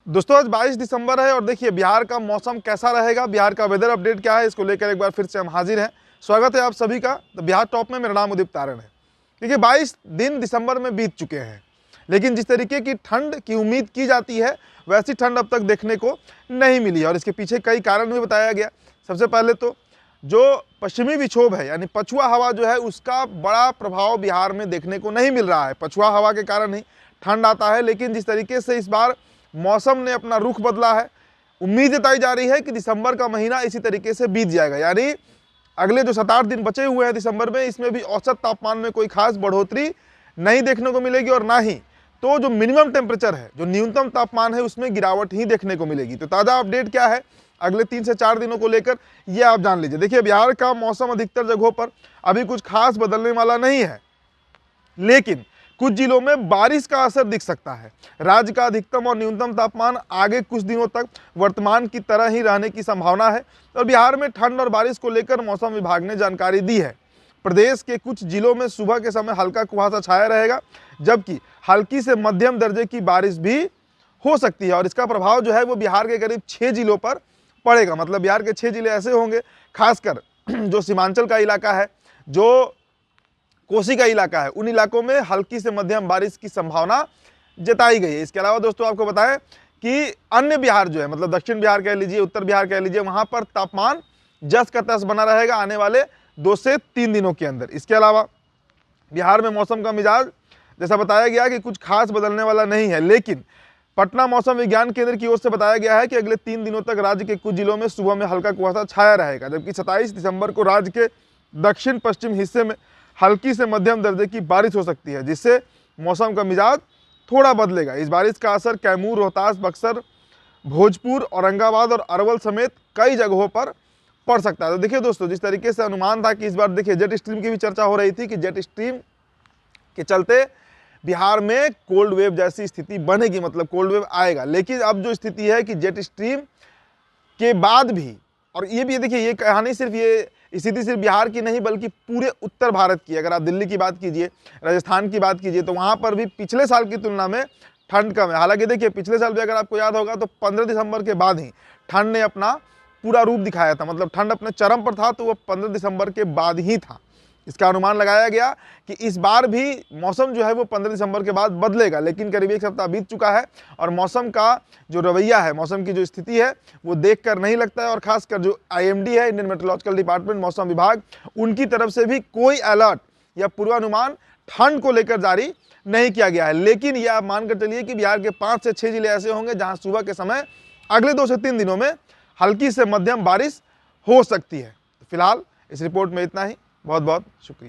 दोस्तों आज 22 दिसंबर है और देखिए बिहार का मौसम कैसा रहेगा, बिहार का वेदर अपडेट क्या है, इसको लेकर एक बार फिर से हम हाजिर हैं। स्वागत है आप सभी का। तो बिहार टॉप में मेरा नाम उदित तारण है। देखिए 22 दिन दिसंबर में बीत चुके हैं, लेकिन जिस तरीके की ठंड की उम्मीद की जाती है वैसी ठंड अब तक देखने को नहीं मिली है और इसके पीछे कई कारण भी बताया गया। सबसे पहले तो जो पश्चिमी विक्षोभ है यानी पछुआ हवा जो है उसका बड़ा प्रभाव बिहार में देखने को नहीं मिल रहा है। पछुआ हवा के कारण ही ठंड आता है, लेकिन जिस तरीके से इस बार मौसम ने अपना रुख बदला है, उम्मीद जताई जा रही है कि दिसंबर का महीना इसी तरीके से बीत जाएगा। यानी अगले जो 7-8 दिन बचे हुए हैं दिसंबर में, इसमें भी औसत तापमान में कोई खास बढ़ोतरी नहीं देखने को मिलेगी और ना ही तो जो मिनिमम टेम्परेचर है, जो न्यूनतम तापमान है, उसमें गिरावट ही देखने को मिलेगी। तो ताज़ा अपडेट क्या है अगले 3 से 4 दिनों को लेकर, ये आप जान लीजिए। देखिए बिहार का मौसम अधिकतर जगहों पर अभी कुछ खास बदलने वाला नहीं है, लेकिन कुछ जिलों में बारिश का असर दिख सकता है। राज्य का अधिकतम और न्यूनतम तापमान आगे कुछ दिनों तक वर्तमान की तरह ही रहने की संभावना है और बिहार में ठंड और बारिश को लेकर मौसम विभाग ने जानकारी दी है। प्रदेश के कुछ जिलों में सुबह के समय हल्का कुहासा छाया रहेगा, जबकि हल्की से मध्यम दर्जे की बारिश भी हो सकती है और इसका प्रभाव जो है वो बिहार के करीब 6 जिलों पर पड़ेगा। मतलब बिहार के 6 जिले ऐसे होंगे, खासकर जो सीमांचल का इलाका है, जो कोसी का इलाका है, उन इलाकों में हल्की से मध्यम बारिश की संभावना जताई गई है। इसके अलावा दोस्तों आपको बताएं कि अन्य बिहार जो है, मतलब दक्षिण बिहार कह लीजिए, उत्तर बिहार कह लीजिए, वहां पर तापमान जस का तस बना रहेगा आने वाले 2 से 3 दिनों के अंदर। इसके अलावा बिहार में मौसम का मिजाज जैसा बताया गया कि कुछ खास बदलने वाला नहीं है, लेकिन पटना मौसम विज्ञान केंद्र की ओर से बताया गया है कि अगले 3 दिनों तक राज्य के कुछ जिलों में सुबह में हल्का कुहासा छाया रहेगा, जबकि 27 दिसंबर को राज्य के दक्षिण पश्चिम हिस्से में हल्की से मध्यम दर्जे की बारिश हो सकती है, जिससे मौसम का मिजाज थोड़ा बदलेगा। इस बारिश का असर कैमूर, रोहतास, बक्सर, भोजपुर, औरंगाबाद और अरवल समेत कई जगहों पर पड़ सकता है। तो देखिए दोस्तों, जिस तरीके से अनुमान था कि इस बार देखिए जेट स्ट्रीम की भी चर्चा हो रही थी कि जेट स्ट्रीम के चलते बिहार में कोल्ड वेव जैसी स्थिति बनेगी, मतलब कोल्ड वेव आएगा। लेकिन अब जो स्थिति है कि जेट स्ट्रीम के बाद भी, और ये भी देखिए ये कहानी सिर्फ ये स्थिति सिर्फ बिहार की नहीं बल्कि पूरे उत्तर भारत की। अगर आप दिल्ली की बात कीजिए, राजस्थान की बात कीजिए, तो वहाँ पर भी पिछले साल की तुलना में ठंड कम है। हालांकि देखिए पिछले साल भी अगर आपको याद होगा तो 15 दिसंबर के बाद ही ठंड ने अपना पूरा रूप दिखाया था, मतलब ठंड अपने चरम पर था तो वो 15 दिसंबर के बाद ही था। इसका अनुमान लगाया गया कि इस बार भी मौसम जो है वो 15 दिसंबर के बाद बदलेगा, लेकिन करीब 1 सप्ताह बीत चुका है और मौसम का जो रवैया है, मौसम की जो स्थिति है वो देखकर नहीं लगता है। और खासकर जो IMD है, इंडियन मेट्रोलॉजिकल डिपार्टमेंट, मौसम विभाग, उनकी तरफ से भी कोई अलर्ट या पूर्वानुमान ठंड को लेकर जारी नहीं किया गया है। लेकिन यह आप मानकर चलिए कि बिहार के 5 से 6 जिले ऐसे होंगे जहाँ सुबह के समय अगले 2 से 3 दिनों में हल्की से मध्यम बारिश हो सकती है। फिलहाल इस रिपोर्ट में इतना ही। बहुत बहुत शुक्रिया।